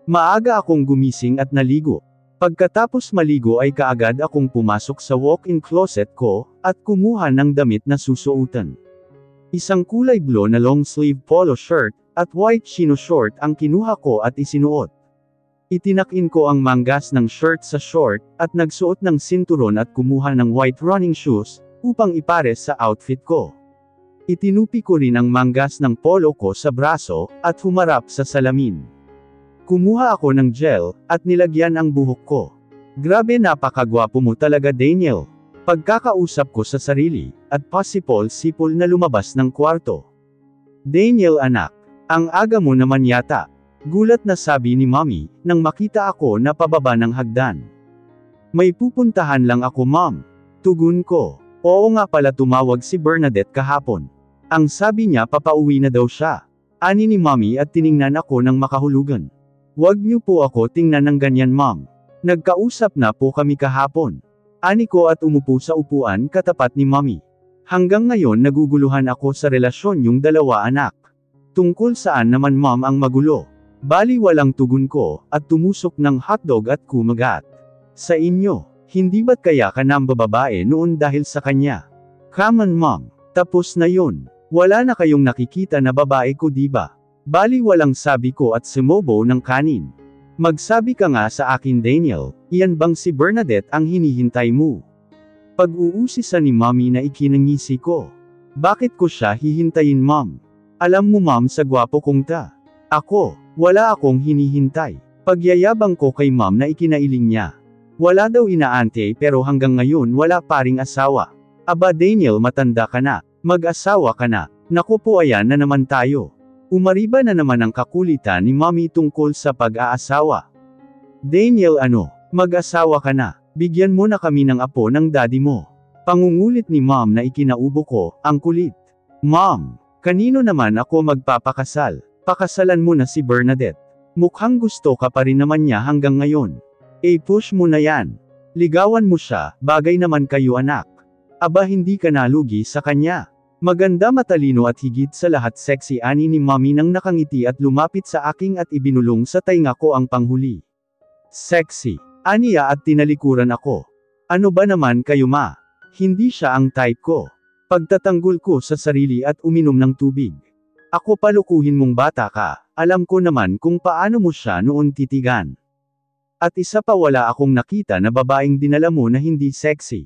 Maaga akong gumising at naligo. Pagkatapos maligo ay kaagad akong pumasok sa walk-in closet ko, at kumuha ng damit na susuotan. Isang kulay blue na long-sleeve polo shirt, at white chino short ang kinuha ko at isinuot. Itinakin ko ang manggas ng shirt sa short, at nagsuot ng sinturon at kumuha ng white running shoes, upang ipares sa outfit ko. Itinupi ko rin ang manggas ng polo ko sa braso, at humarap sa salamin. Kumuha ako ng gel, at nilagyan ang buhok ko. Grabe, napakagwapo mo talaga, Daniel. Pagkakausap ko sa sarili, at pasipol-sipol na lumabas ng kwarto. Daniel anak, ang aga mo naman yata. Gulat na sabi ni Mommy, nang makita ako na pababa ng hagdan. May pupuntahan lang ako, Mom. Tugon ko. Oo nga pala, tumawag si Bernadette kahapon. Ang sabi niya papauwi na daw siya. Ani ni Mommy at tiningnan ako ng makahulugan. Wag niyo po ako tingnan ng ganyan, Mom. Nagkausap na po kami kahapon. Ani ko at umupo sa upuan katapat ni Mommy. Hanggang ngayon naguguluhan ako sa relasyon yung dalawa anak. Tungkol saan naman, Mom, ang magulo? Bali walang tugon ko, at tumusok ng hotdog at kumagat. Sa inyo, hindi ba't kaya ka nambababae noon dahil sa kanya? Come on, Mom. Tapos na yun. Wala na kayong nakikita na babae ko, diba? Bali walang sabi ko at sumobo ng kanin. Magsabi ka nga sa akin, Daniel, iyan bang si Bernadette ang hinihintay mo? Pag-uusisa ni Mommy na ikinangisi ko. Bakit ko siya hihintayin, Mom? Alam mo, Mom, sa gwapo kong ta. Ako, wala akong hinihintay. Pagyayabang ko kay Mom na ikinailing niya. Wala daw inaante pero hanggang ngayon wala pa ring asawa. Aba Daniel, matanda ka na. Mag-asawa ka na. Naku po, ayan na naman tayo. Umariba na naman ang kakulitan ni Mommy tungkol sa pag-aasawa. Daniel, ano? Mag-asawa ka na. Bigyan mo na kami ng apo ng daddy mo. Pangungulit ni Mom na ikinaubo ko, ang kulit. Mom, kanino naman ako magpapakasal? Pakasalan mo na si Bernadette. Mukhang gusto ka pa rin naman niya hanggang ngayon. Push mo na yan. Ligawan mo siya, bagay naman kayo anak. Aba hindi ka nalugi sa kanya. Maganda, matalino at higit sa lahat sexy, ani ni Mommy nang nakangiti at lumapit sa aking at ibinulong sa tainga ko ang panghuli. Sexy. Aniya at tinalikuran ako. Ano ba naman kayo, Ma? Hindi siya ang type ko. Pagtatanggol ko sa sarili at uminom ng tubig. Ako, palukuhin mong bata ka, alam ko naman kung paano mo siya noon titigan. At isa pa, wala akong nakita na babaeng dinala mo na hindi sexy.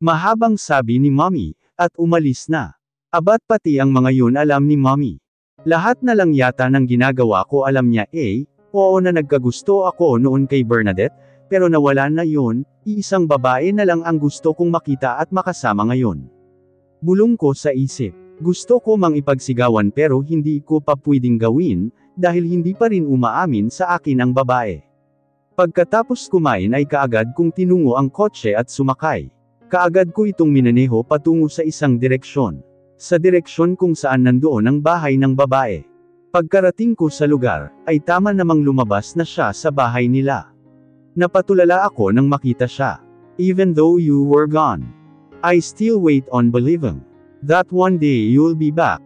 Mahabang sabi ni Mommy, at umalis na. Abat pati ang mga yun alam ni Mommy. Lahat na lang yata ng ginagawa ko alam niya. Oo na nagkagusto ako noon kay Bernadette, pero nawala na yun, iisang babae na lang ang gusto kong makita at makasama ngayon. Bulong ko sa isip. Gusto ko mang ipagsigawan pero hindi ko pa pwedeng gawin, dahil hindi pa rin umaamin sa akin ang babae. Pagkatapos kumain ay kaagad kong tinungo ang kotse at sumakay. Kaagad ko itong minaneho patungo sa isang direksyon. Sa direksyon kung saan nandoon ang bahay ng babae. Pagkarating ko sa lugar, ay tama namang lumabas na siya sa bahay nila. Napatulala ako nang makita siya. Even though you were gone, I still wait on believing that one day you'll be back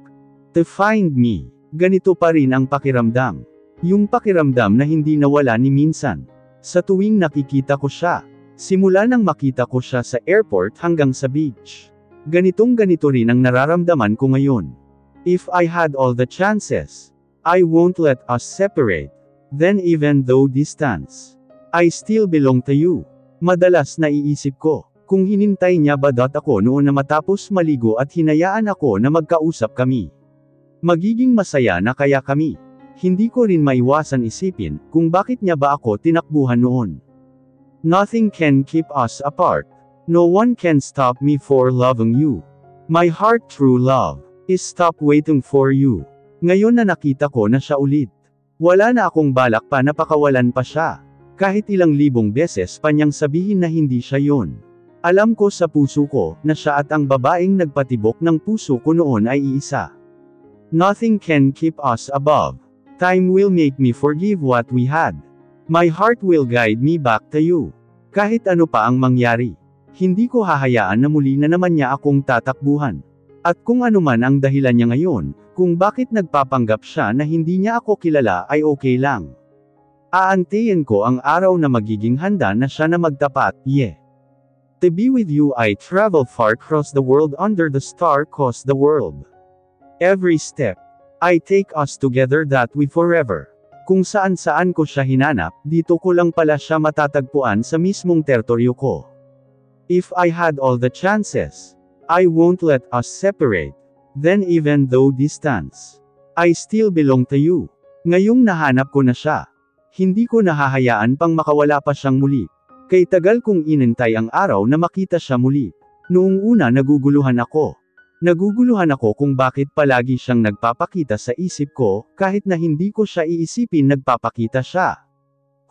to find me. Ganito pa rin ang pakiramdam. Yung pakiramdam na hindi nawala ni minsan. Sa tuwing nakikita ko siya. Simula nang makita ko siya sa airport hanggang sa beach. Ganitong-ganito rin ang nararamdaman ko ngayon. If I had all the chances, I won't let us separate. Then even though distance, I still belong to you. Madalas naiisip ko, kung hinintay niya ba ako noon na matapos maligo at hinayaan ako na magkausap kami. Magiging masaya na kaya kami. Hindi ko rin maiwasan isipin, kung bakit niya ba ako tinakbuhan noon. Nothing can keep us apart. No one can stop me for loving you. My heart true love, is stop waiting for you. Ngayon na nakita ko na siya ulit. Wala na akong balak pa na pakawalan pa siya. Kahit ilang libong beses pa niyang sabihin na hindi siya yon. Alam ko sa puso ko, na siya at ang babaeng nagpatibok ng puso ko noon ay iisa. Nothing can keep us above. Time will make me forgive what we had. My heart will guide me back to you. Kahit ano pa ang mangyari, hindi ko hahayaan na muli na naman niya akong tatakbuhan. At kung ano man ang dahilan niya ngayon, kung bakit nagpapanggap siya na hindi niya ako kilala ay okay lang. Aantayin ko ang araw na magiging handa na siya na magtapat, yeah. To be with you I travel far across the world under the star cause the world. Every step I take us together that we forever. Kung saan-saan ko siya hinanap, dito ko lang pala siya matatagpuan sa mismong teritoryo ko. If I had all the chances, I won't let us separate. Then even though distance, I still belong to you. Ngayong nahanap ko na siya, hindi ko nahahayaan pang makawala pa siyang muli. Kay tagal kong inintay ang araw na makita siya muli. Noong una naguguluhan ako. Naguguluhan ako kung bakit palagi siyang nagpapakita sa isip ko, kahit na hindi ko siya iisipin nagpapakita siya.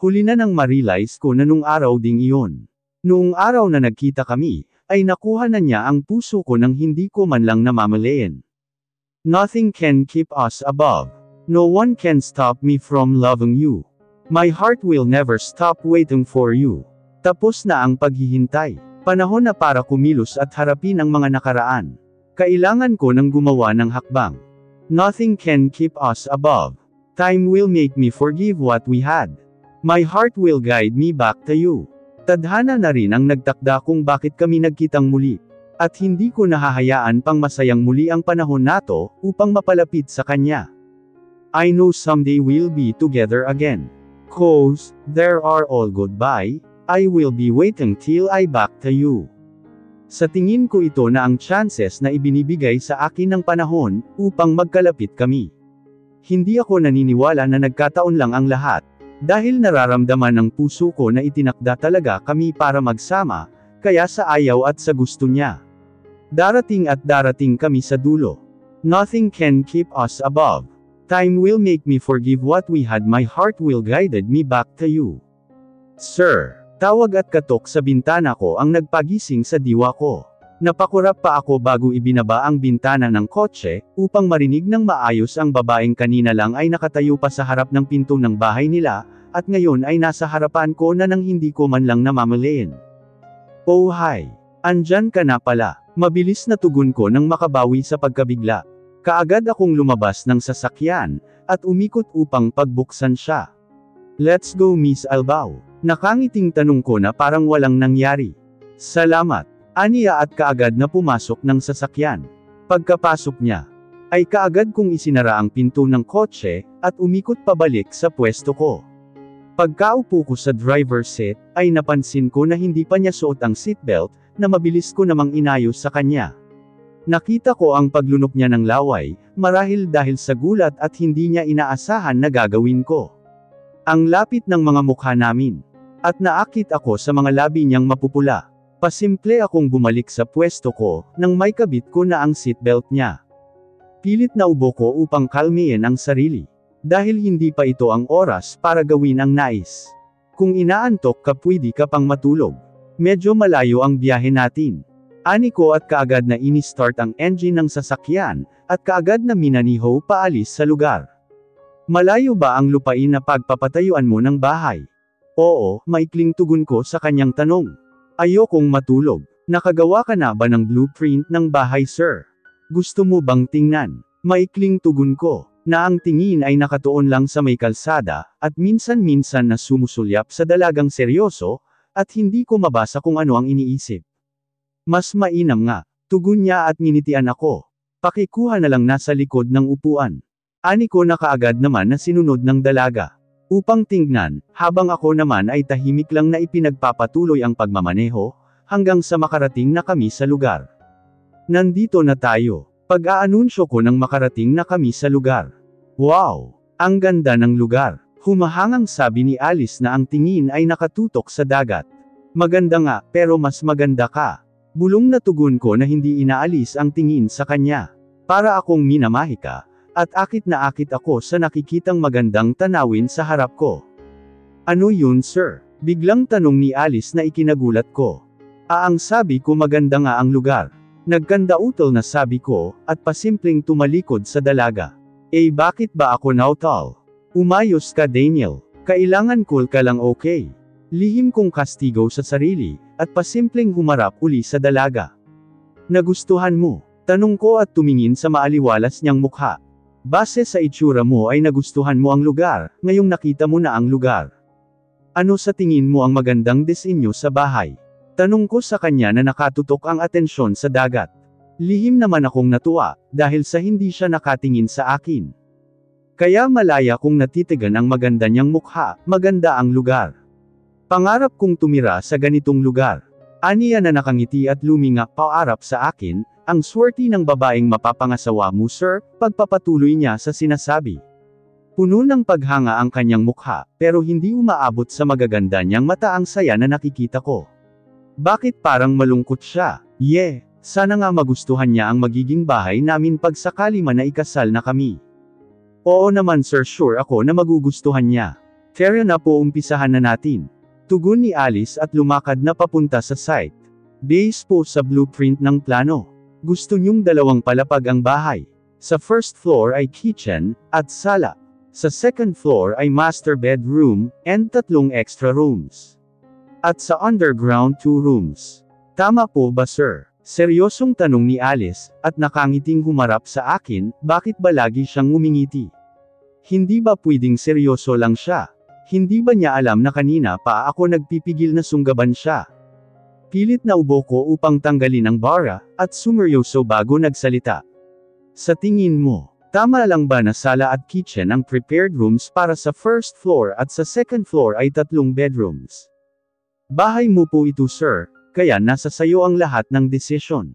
Huli na nang ma-realize ko na nung araw ding iyon. Noong araw na nagkita kami, ay nakuha na niya ang puso ko nang hindi ko man lang namamalayan. Nothing can keep us above. No one can stop me from loving you. My heart will never stop waiting for you. Tapos na ang paghihintay. Panahon na para kumilos at harapin ang mga nakaraan. Kailangan ko ng gumawa ng hakbang. Nothing can keep us above. Time will make me forgive what we had. My heart will guide me back to you. Tadhana na rin ang nagtakda kung bakit kami nagkitang muli. At hindi ko nahahayaan pang masayang muli ang panahon nato, upang mapalapit sa kanya. I know someday we'll be together again. 'Cause there are all goodbye. I will be waiting till I back to you. Sa tingin ko ito na ang chances na ibinibigay sa akin ng panahon, upang magkalapit kami. Hindi ako naniniwala na nagkataon lang ang lahat, dahil nararamdaman ng puso ko na itinakda talaga kami para magsama, kaya sa ayaw at sa gusto niya. Darating at darating kami sa dulo. Nothing can keep us above. Time will make me forgive what we had. My heart will guide me back to you. Sir. Tawag at katok sa bintana ko ang nagpagising sa diwa ko. Napakurap pa ako bago ibinaba ang bintana ng kotse, upang marinig ng maayos ang babaeng kanina lang ay nakatayo pa sa harap ng pinto ng bahay nila, at ngayon ay nasa harapan ko na nang hindi ko man lang namamalayan. Oh hi! Andyan ka na pala. Mabilis na tugon ko nang makabawi sa pagkabigla. Kaagad akong lumabas ng sasakyan, at umikot upang pagbuksan siya. Let's go Miss Albao. Nakangiting tanong ko na parang walang nangyari. Salamat. Aniya at kaagad na pumasok ng sasakyan. Pagkapasok niya, ay kaagad kong isinara ang pinto ng kotse, at umikot pabalik sa pwesto ko. Pagkaupo ko sa driver's seat, ay napansin ko na hindi pa niya suot ang seatbelt, na mabilis ko namang inayos sa kanya. Nakita ko ang paglunok niya ng laway, marahil dahil sa gulat at hindi niya inaasahan na gagawin ko. Ang lapit ng mga mukha namin. At naakit ako sa mga labi niyang mapupula. Pasimple akong bumalik sa pwesto ko, nang may kabit ko na ang seatbelt niya. Pilit na ubo ko upang kalmihin ang sarili. Dahil hindi pa ito ang oras para gawin ang nais. Kung inaantok ka pwede ka pang matulog. Medyo malayo ang biyahe natin. Ani ko at kaagad na ini-start ang engine ng sasakyan, at kaagad na minaniho paalis sa lugar. Malayo ba ang lupain na pagpapatayuan mo ng bahay? Oo, maikling tugon ko sa kanyang tanong. Ayokong matulog. Nakagawa ka na ba ng blueprint ng bahay sir? Gusto mo bang tingnan? Maikling tugon ko, na ang tingin ay nakatuon lang sa may kalsada, at minsan-minsan na sumusulyap sa dalagang seryoso, at hindi ko mabasa kung ano ang iniisip. Mas mainam nga, tugon niya at nginitian ako. Pakikuha na lang nasa likod ng upuan. Ani ko na kaagad naman na sinunod ng dalaga. Upang tingnan, habang ako naman ay tahimik lang na ipinagpapatuloy ang pagmamaneho, hanggang sa makarating na kami sa lugar. Nandito na tayo. Pag-aanunsyo ko nang makarating na kami sa lugar. Wow! Ang ganda ng lugar. Humahangang sabi ni Alice na ang tingin ay nakatutok sa dagat. Maganda nga, pero mas maganda ka. Bulong na tugon ko na hindi inaalis ang tingin sa kanya. Para akong minamahika. At akit na akit ako sa nakikitang magandang tanawin sa harap ko. Ano yun sir? Biglang tanong ni Alice na ikinagulat ko. Ang sabi ko maganda nga ang lugar. Nagkandautol na sabi ko, at pasimpleng tumalikod sa dalaga. Bakit ba ako nautal? Umayos ka Daniel. Kailangan cool ka lang okay. Lihim kong kastigo sa sarili, at pasimpleng humarap uli sa dalaga. Nagustuhan mo? Tanong ko at tumingin sa maaliwalas niyang mukha. Base sa itsura mo ay nagustuhan mo ang lugar, ngayong nakita mo na ang lugar. Ano sa tingin mo ang magandang disenyo sa bahay? Tanong ko sa kanya na nakatutok ang atensyon sa dagat. Lihim naman akong natuwa, dahil sa hindi siya nakatingin sa akin. Kaya malaya kong natitigan ang maganda niyang mukha, maganda ang lugar. Pangarap kong tumira sa ganitong lugar. Aniya na nakangiti at luminga paarap sa akin, ang swerte ng babaeng mapapangasawa mo sir, pagpapatuloy niya sa sinasabi. Puno ng paghanga ang kanyang mukha, pero hindi umaabot sa magaganda niyang mata ang saya na nakikita ko. Bakit parang malungkot siya? Sana nga magustuhan niya ang magiging bahay namin pag sakali man na ikasal na kami. Oo naman sir, sure ako na magugustuhan niya. Tara na po, umpisahan na natin. Tugon ni Alice at lumakad na papunta sa site. Base po sa blueprint ng plano. Gusto niyong 2 palapag ang bahay. Sa first floor ay kitchen, at sala. Sa second floor ay master bedroom, and 3 extra rooms. At sa underground 2 rooms. Tama po ba sir? Seryosong tanong ni Alice, at nakangiting humarap sa akin, bakit ba lagi siyang ngumingiti? Hindi ba pwedeng seryoso lang siya? Hindi ba niya alam na kanina pa ako nagpipigil na sunggaban siya? Pilit na ubo ko upang tanggalin ang bara, at sumeryoso bago nagsalita. Sa tingin mo, tama lang ba na sala at kitchen ang prepared rooms para sa first floor at sa second floor ay 3 bedrooms? Bahay mo po ito sir, kaya nasa sayo ang lahat ng desisyon.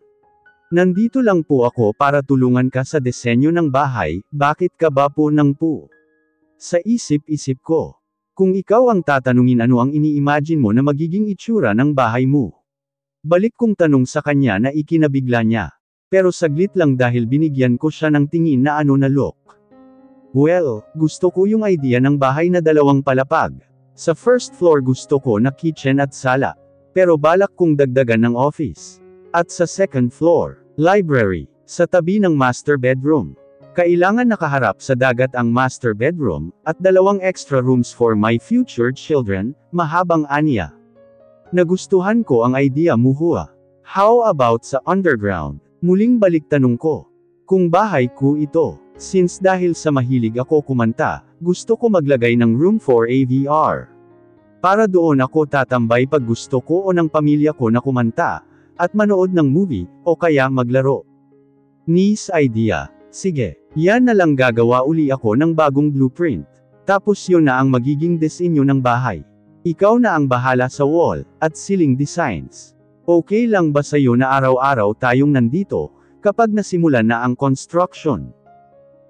Nandito lang po ako para tulungan ka sa disenyo ng bahay, bakit ka ba po nang po? Sa isip-isip ko. Kung ikaw ang tatanungin ano ang ini-imagine mo na magiging itsura ng bahay mo. Balik kong tanong sa kanya na ikinabigla niya. Pero saglit lang dahil binigyan ko siya ng tingin na ano na look. Well, gusto ko yung idea ng bahay na 2 palapag. Sa first floor gusto ko na kitchen at sala. Pero balak kong dagdagan ng office. At sa second floor, library, sa tabi ng master bedroom. Kailangan nakaharap sa dagat ang master bedroom, at 2 extra rooms for my future children, mahabang aniya. Nagustuhan ko ang idea mo hua. How about sa underground? Muling balik tanong ko. Kung bahay ko ito, since dahil sa mahilig ako kumanta, gusto ko maglagay ng room for AVR. Para doon ako tatambay pag gusto ko o ng pamilya ko na kumanta, at manood ng movie, o kaya maglaro. Nice idea. Sige, yan na lang gagawa uli ako ng bagong blueprint. Tapos yun na ang magiging disenyo ng bahay. Ikaw na ang bahala sa wall, at ceiling designs. Okay lang ba sa'yo na araw-araw tayong nandito, kapag nasimulan na ang construction?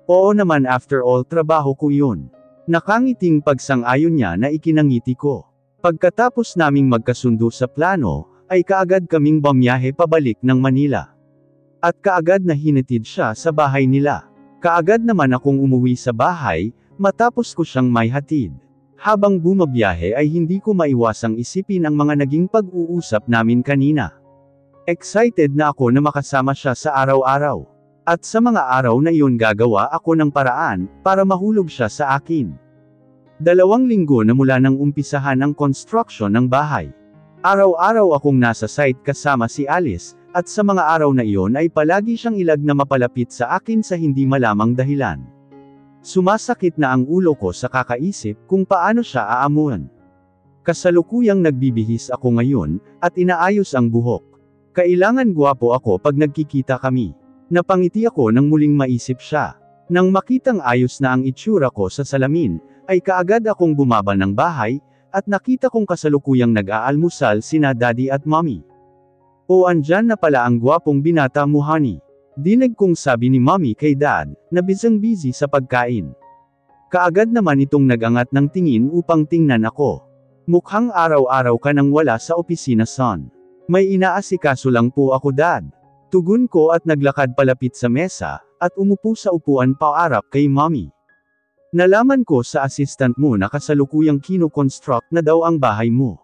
Oo naman, after all trabaho ko yun. Nakangiting pagsang-ayon niya na ikinangiti ko. Pagkatapos naming magkasundo sa plano, ay kaagad kaming bumiyahe pabalik ng Manila. At kaagad na hinatid siya sa bahay nila. Kaagad naman akong umuwi sa bahay, matapos ko siyang may hatid. Habang bumabiyahe ay hindi ko maiwasang isipin ang mga naging pag-uusap namin kanina. Excited na ako na makasama siya sa araw-araw. At sa mga araw na iyon gagawa ako ng paraan, para mahulog siya sa akin. 2 linggo na mula nang umpisahan ang construction ng bahay. Araw-araw akong nasa site kasama si Alice, at sa mga araw na iyon ay palagi siyang ilag na mapalapit sa akin sa hindi malamang dahilan. Sumasakit na ang ulo ko sa kakaisip kung paano siya aamuan. Kasalukuyang nagbibihis ako ngayon, at inaayos ang buhok. Kailangan gwapo ako pag nagkikita kami. Napangiti ako nang muling maisip siya. Nang makitang ayos na ang itsura ko sa salamin, ay kaagad akong bumaba ng bahay, at nakita kong kasalukuyang nag-aalmusal sina daddy at mommy. O andyan na pala ang gwapong binata mo honey. Dinig kong sabi ni mommy kay dad, na busy sa pagkain. Kaagad naman itong nagangat ng tingin upang tingnan ako. Mukhang araw-araw ka nang wala sa opisina son. May inaasikaso lang po ako dad. Tugon ko at naglakad palapit sa mesa, at umupo sa upuan paarap kay mommy. Nalaman ko sa assistant mo na kasalukuyang kino-construct na daw ang bahay mo.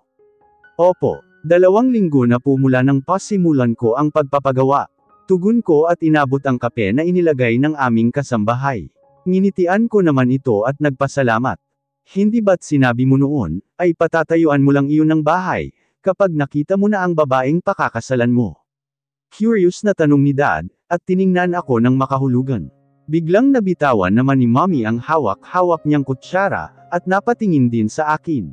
Opo, 2 linggo na po mula nang pasimulan ko ang pagpapagawa. Tugon ko at inabot ang kape na inilagay ng aming kasambahay. Nginitian ko naman ito at nagpasalamat. Hindi ba't sinabi mo noon, ay patatayuan mo lang iyon ng bahay, kapag nakita mo na ang babaeng pakakasalan mo? Curious na tanong ni dad, at tiningnan ako ng makahulugan. Biglang nabitawan naman ni Mommy ang hawak-hawak niyang kutsara, at napatingin din sa akin.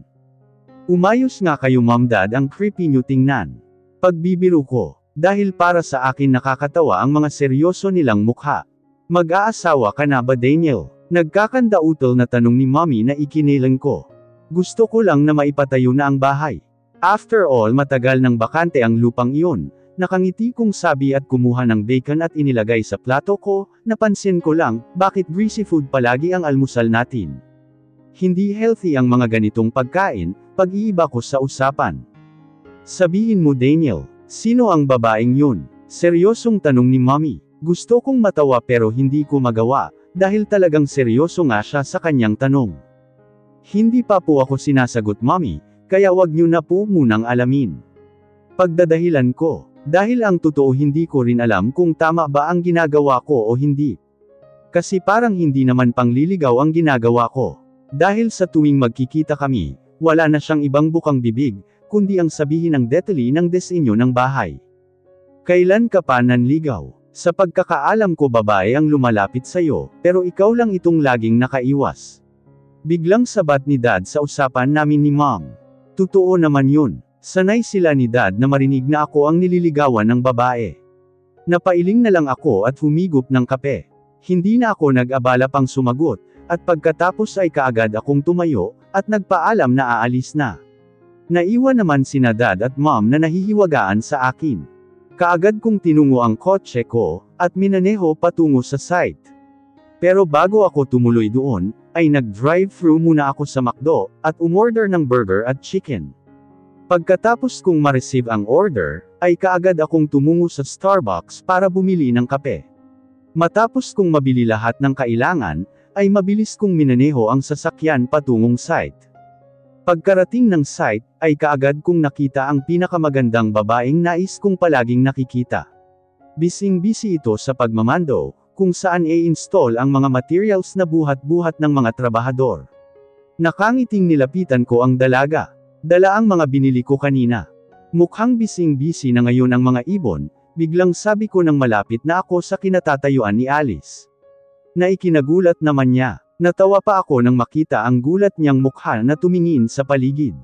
Umayos nga kayo Mom Dad, ang creepy niyo tingnan. Pagbibiro ko, dahil para sa akin nakakatawa ang mga seryoso nilang mukha. Mag-aasawa ka na ba Daniel? Nagkakanda-utol na tanong ni Mommy na ikinilang ko. Gusto ko lang na maipatayo na ang bahay. After all matagal nang bakante ang lupang iyon. Nakangiti kong sabi at kumuha ng bacon at inilagay sa plato ko. Napansin ko lang, bakit greasy food palagi ang almusal natin? Hindi healthy ang mga ganitong pagkain, pag-iiba ko sa usapan. Sabihin mo Daniel, sino ang babaeng yun? Seryosong tanong ni Mommy. Gusto kong matawa pero hindi ko magawa, dahil talagang seryoso nga siya sa kanyang tanong. Hindi pa po ako sinasagot Mommy, kaya wag niyo na po munang alamin. Pagdadahilan ko. Dahil ang totoo hindi ko rin alam kung tama ba ang ginagawa ko o hindi. Kasi parang hindi naman pangliligaw ang ginagawa ko. Dahil sa tuwing magkikita kami, wala na siyang ibang bukang bibig, kundi ang sabihin ng detalye ng disenyo ng bahay. Kailan ka pa nanligaw? Sa pagkakaalam ko babae ang lumalapit sa'yo, pero ikaw lang itong laging nakaiwas. Biglang sabat ni Dad sa usapan namin ni Mom. Totoo naman yun. Sanay sila ni Dad na marinig na ako ang nililigawan ng babae. Napailing na lang ako at humigop ng kape. Hindi na ako nag-abala pang sumagot, at pagkatapos ay kaagad akong tumayo, at nagpaalam na aalis na. Naiwan naman sina Dad at Mom na nahihiwagaan sa akin. Kaagad kong tinungo ang kotse ko, at minaneho patungo sa site. Pero bago ako tumuloy doon, ay nag-drive-thru muna ako sa McDo, at umorder ng burger at chicken. Pagkatapos kong ma-receive ang order, ay kaagad akong tumungo sa Starbucks para bumili ng kape. Matapos kong mabili lahat ng kailangan, ay mabilis kong minaneho ang sasakyan patungong site. Pagkarating ng site, ay kaagad kong nakita ang pinakamagandang babaeng nais kong palaging nakikita. Bising-busy ito sa pagmamando, kung saan i-install ang mga materials na buhat-buhat ng mga trabahador. Nakangiting nilapitan ko ang dalaga. Dala ang mga binili ko kanina. Mukhang bising-busy na ngayon ang mga ibon, biglang sabi ko nang malapit na ako sa kinatatayuan ni Alice. Naikinagulat naman niya. Natawa pa ako nang makita ang gulat niyang mukha na tumingin sa paligid.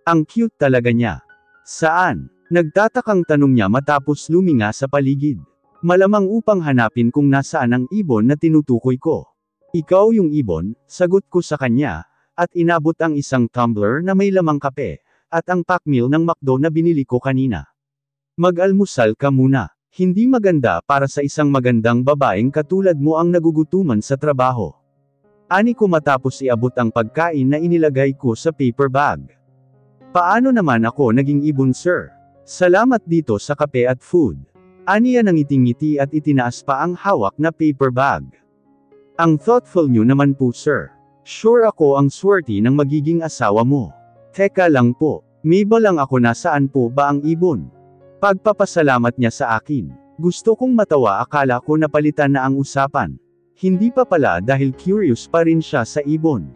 Ang cute talaga niya. Saan? Nagtatakang tanong niya matapos luminga sa paligid. Malamang upang hanapin kung nasaan ang ibon na tinutukoy ko. Ikaw yung ibon, sagot ko sa kanya, at inabot ang isang tumbler na may lamang kape, at ang pack meal ng McDo na binili ko kanina. Mag-almusal ka muna. Hindi maganda para sa isang magandang babaeng katulad mo ang nagugutuman sa trabaho. Ani ko matapos iabot ang pagkain na inilagay ko sa paper bag. Paano naman ako naging ibon sir? Salamat dito sa kape at food. Aniya nangiting-ngiti at itinaas pa ang hawak na paper bag. Ang thoughtful nyo naman po sir. Sure ako ang swerte ng magiging asawa mo. Teka lang po, may balang ako nasaan po ba ang ibon? Pagpapasalamat niya sa akin. Gusto kong matawa akala ko napalitan na ang usapan. Hindi pa pala dahil curious pa rin siya sa ibon.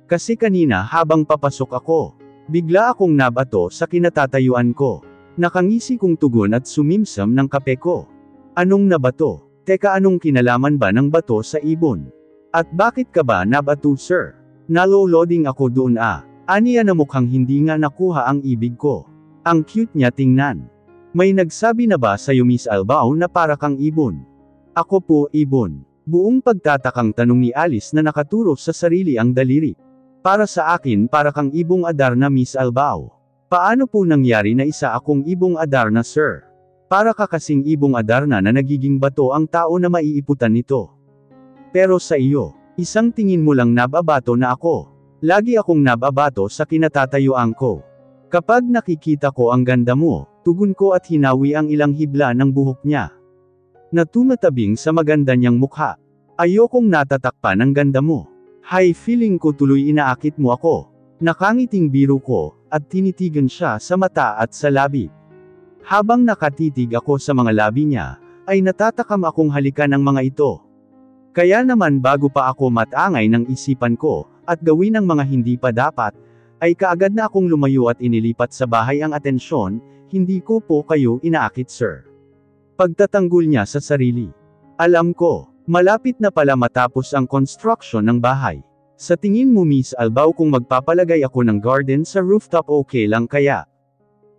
Kasi kanina habang papasok ako, bigla akong nabato sa kinatatayuan ko. Nakangisi kong tugon at sumimsam ng kape ko. Anong nabato? Teka anong kinalaman ba ng bato sa ibon? At bakit ka ba nabato sir? Naloloding ako doon Aniya na mukhang hindi nga nakuha ang ibig ko. Ang cute niya tingnan. May nagsabi na ba sa'yo Miss Albao na para kang ibon? Ako po ibon. Buong pagtatakang tanong ni Alice na nakaturo sa sarili ang daliri. Para sa akin para kang ibong Adarna Miss Albao. Paano po nangyari na isa akong ibong Adarna sir? Para ka kasing ibong Adarna na nagiging bato ang tao na maiiputan nito. Pero sa iyo, isang tingin mo lang nababato na ako. Lagi akong nababato sa kinatatayuan ko. Kapag nakikita ko ang ganda mo, tugon ko at hinawi ang ilang hibla ng buhok niya. Na tumatabing sa maganda niyang mukha. Ayokong natatakpan ang ganda mo. Hay feeling ko tuloy inaakit mo ako. Nakangiting biro ko, at tinitigan siya sa mata at sa labi. Habang nakatitig ako sa mga labi niya, ay natatakam akong halikan ng mga ito. Kaya naman bago pa ako matangay ng isipan ko, at gawin ang mga hindi pa dapat, ay kaagad na akong lumayo at inilipat sa bahay ang atensyon, hindi ko po kayo inaakit sir. Pagtatanggol niya sa sarili. Alam ko, Malapit na pala matapos ang construction ng bahay. Sa tingin mo Miss Albao kung magpapalagay ako ng garden sa rooftop okay lang kaya?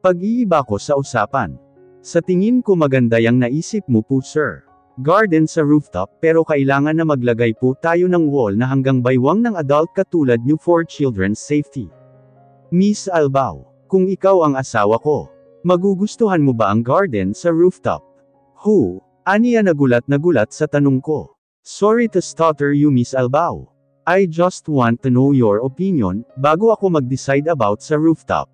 Pag-iiba ko sa usapan. Sa tingin ko maganda yang naisip mo po sir. Garden sa rooftop pero kailangan na maglagay po tayo ng wall na hanggang baywang ng adult katulad niyo for children's safety. Miss Albao, kung ikaw ang asawa ko, magugustuhan mo ba ang garden sa rooftop? Aniya nagulat sa tanong ko. Sorry to stutter you Miss Albao. I just want to know your opinion, bago ako mag-decide about sa rooftop.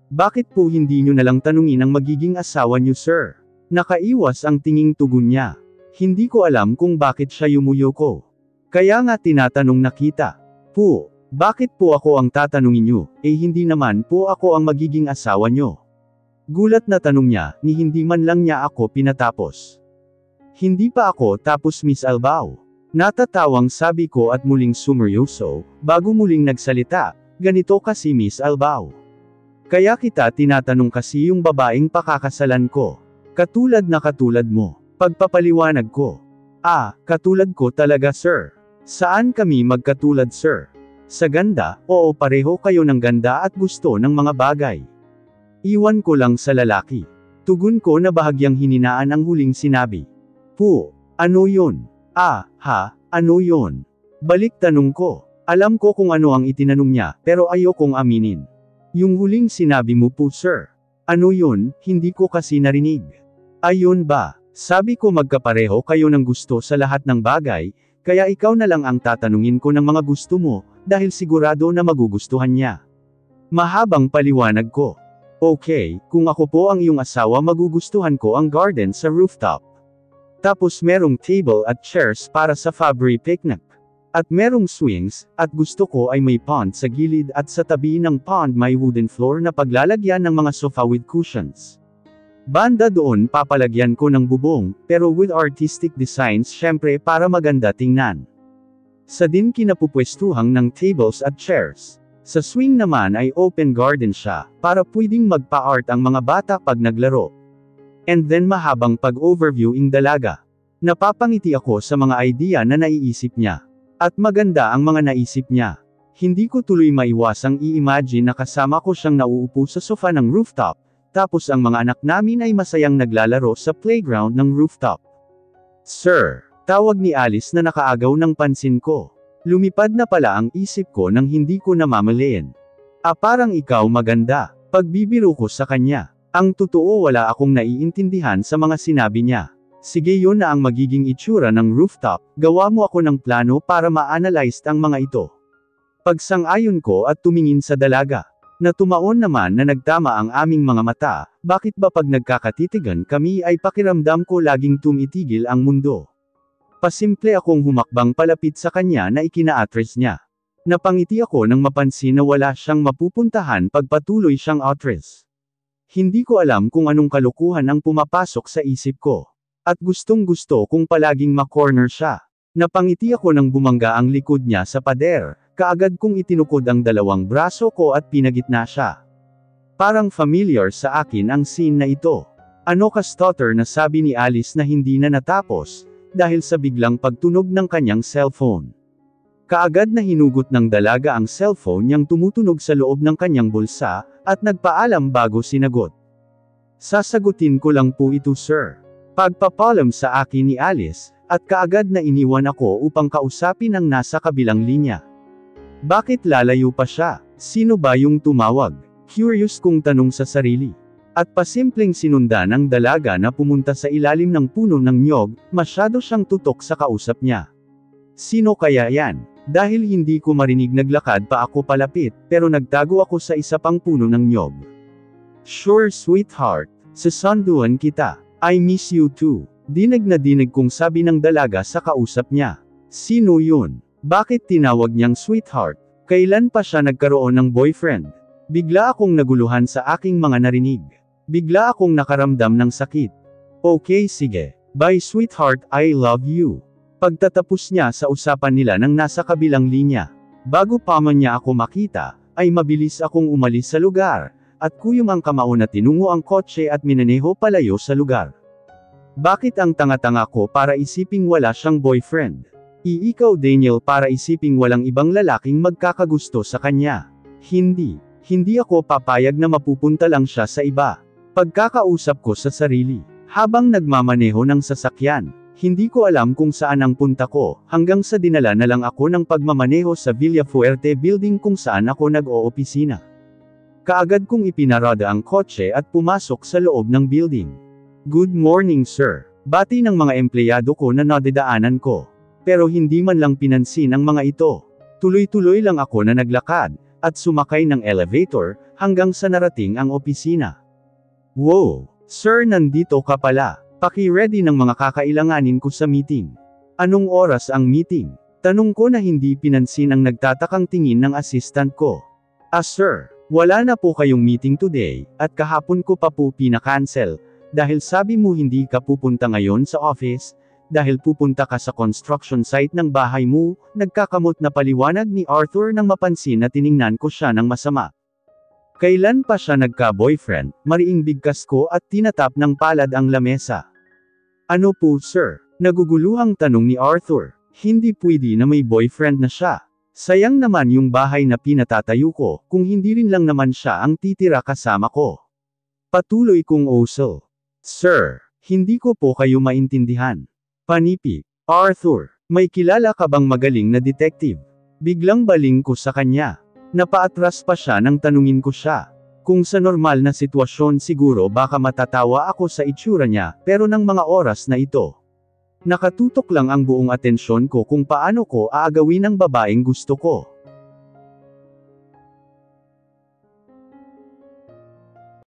Bakit po hindi nyo nalang tanungin ang magiging asawa nyo sir? Nakaiwas ang tinging tugon niya. Hindi ko alam kung bakit siya yumuyo ko. Kaya nga tinatanong na kita. Bakit po ako ang tatanungin nyo, hindi naman po ako ang magiging asawa nyo. Gulat na tanong niya, ni hindi man lang niya ako pinatapos. Hindi pa ako tapos Miss Albao. Natatawang sabi ko at muling sumeryoso, bago muling nagsalita, ganito kasi Miss Albao. Kaya kita tinatanong kasi yung babaeng pakakasalan ko. Katulad mo. Pagpapaliwanag ko. Katulad ko talaga sir. Saan kami magkatulad sir? Sa ganda, oo pareho kayo ng ganda at gusto ng mga bagay. Iwan ko lang sa lalaki. Tugon ko na bahagyang hininaan ang huling sinabi. Ano yun? Ano yun? Balik tanong ko. Alam ko kung ano ang itinanong niya, pero ayokong aminin. Yung huling sinabi mo po sir. Ano yun, hindi ko kasi narinig. Ayun ba? Sabi ko magkapareho kayo ng gusto sa lahat ng bagay, kaya ikaw na lang ang tatanungin ko ng mga gusto mo, dahil sigurado na magugustuhan niya. Mahabang paliwanag ko. Okay, kung ako po ang iyong asawa magugustuhan ko ang garden sa rooftop. Tapos merong table at chairs para sa Fabry picnic. At merong swings, at gusto ko ay may pond sa gilid at sa tabi ng pond may wooden floor na paglalagyan ng mga sofa with cushions. Banda doon papalagyan ko ng bubong, pero with artistic designs syempre para maganda tingnan. Sa din kinapupwestuhang ng tables at chairs. Sa swing naman ay open garden siya, para pwedeng magpa-art ang mga bata pag naglaro. And then mahabang pag-overviewing dalaga. Napapangiti ako sa mga idea na naiisip niya. At maganda ang mga naisip niya. Hindi ko tuloy maiwasang i-imagine na kasama ko siyang nauupo sa sofa ng rooftop, tapos ang mga anak namin ay masayang naglalaro sa playground ng rooftop. Sir, tawag ni Alice na nakaagaw ng pansin ko. Lumipad na pala ang isip ko nang hindi ko namamalayan. Parang ikaw maganda. Pagbibiro ko sa kanya. Ang totoo wala akong naiintindihan sa mga sinabi niya. Sige yun na ang magiging itsura ng rooftop, gawa mo ako ng plano para ma-analyze ang mga ito. Pagsang-ayon ko at tumingin sa dalaga. Na tumaon naman na nagtama ang aming mga mata, bakit ba pag nagkakatitigan kami ay pakiramdam ko laging tumitigil ang mundo. Pasimple akong humakbang palapit sa kanya na ikina-address niya. Napangiti ako nang mapansin na wala siyang mapupuntahan pagpatuloy siyang address. Hindi ko alam kung anong kalukuhan ang pumapasok sa isip ko. At gustong-gusto kung palaging ma-corner siya. Napangiti ako nang bumangga ang likod niya sa pader, kaagad kong itinukod ang dalawang braso ko at pinagitna siya. Parang familiar sa akin ang scene na ito. Ano ka stutter na sabi ni Alice na hindi na natapos, dahil sa biglang pagtunog ng kanyang cellphone. Kaagad na hinugot ng dalaga ang cellphone niyang tumutunog sa loob ng kanyang bulsa, at nagpaalam bago sinagot. Sasagutin ko lang po ito sir. Pagpapalam sa akin ni Alice, at kaagad na iniwan ako upang kausapin ang nasa kabilang linya. Bakit lalayo pa siya? Sino ba yung tumawag? Curious kong tanong sa sarili. At pasimpleng sinundan ng dalaga na pumunta sa ilalim ng puno ng nyog, masyado siyang tutok sa kausap niya. Sino kaya yan? Dahil hindi ko marinig naglakad pa ako palapit, pero nagtago ako sa isa pang puno ng nyog. Sure sweetheart, sasanduan kita. I miss you too. Dinig na dinig kong sabi ng dalaga sa kausap niya. Sino yun? Bakit tinawag niyang sweetheart? Kailan pa siya nagkaroon ng boyfriend? Bigla akong naguluhan sa aking mga narinig. Bigla akong nakaramdam ng sakit. Okay sige. Bye sweetheart, I love you. Pagtatapos niya sa usapan nila nang nasa kabilang linya. Bago pa man niya ako makita, ay mabilis akong umalis sa lugar, at kuyom ang kamao na tinungo ang kotse at minaneho palayo sa lugar. Bakit ang tanga-tanga ko para isiping wala siyang boyfriend? Ikaw Daniel para isiping walang ibang lalaking magkakagusto sa kanya. Hindi ako papayag na mapupunta lang siya sa iba. Pagkakausap ko sa sarili. Habang nagmamaneho ng sasakyan, hindi ko alam kung saan ang punta ko, hanggang sa dinala na lang ako ng pagmamaneho sa Villafuerte building kung saan ako nag-oopisina. Kaagad kong ipinarada ang kotse at pumasok sa loob ng building. Good morning sir. Bati ng mga empleyado ko na nadadaanan ko. Pero hindi man lang pinansin ang mga ito. Tuloy-tuloy lang ako na naglakad, at sumakay ng elevator, hanggang sa narating ang opisina. Wow! Sir nandito ka pala. Paki-ready ng mga kakailanganin ko sa meeting. Anong oras ang meeting? Tanong ko na hindi pinansin ang nagtatakang tingin ng assistant ko. Sir, wala na po kayong meeting today, at kahapon ko pa po pinakancel, dahil sabi mo hindi ka pupunta ngayon sa office, dahil pupunta ka sa construction site ng bahay mo, nagkakamot na paliwanag ni Arthur nang mapansin na tiningnan ko siya ng masama. Kailan pa siya nagka-boyfriend, mariing bigkas ko at tinatap ng palad ang lamesa. Ano po sir? Naguguluhang tanong ni Arthur. Hindi pwede na may boyfriend na siya. Sayang naman yung bahay na pinatatayo ko, kung hindi rin lang naman siya ang titira kasama ko. Patuloy kong usel. Sir, hindi ko po kayo maintindihan. Panipik. Arthur, may kilala ka bang magaling na detective? Biglang baling ko sa kanya. Napaatras pa siya nang tanungin ko siya. Kung sa normal na sitwasyon siguro baka matatawa ako sa itsura niya, pero ng mga oras na ito. Nakatutok lang ang buong atensyon ko kung paano ko aagawin ang babaeng gusto ko.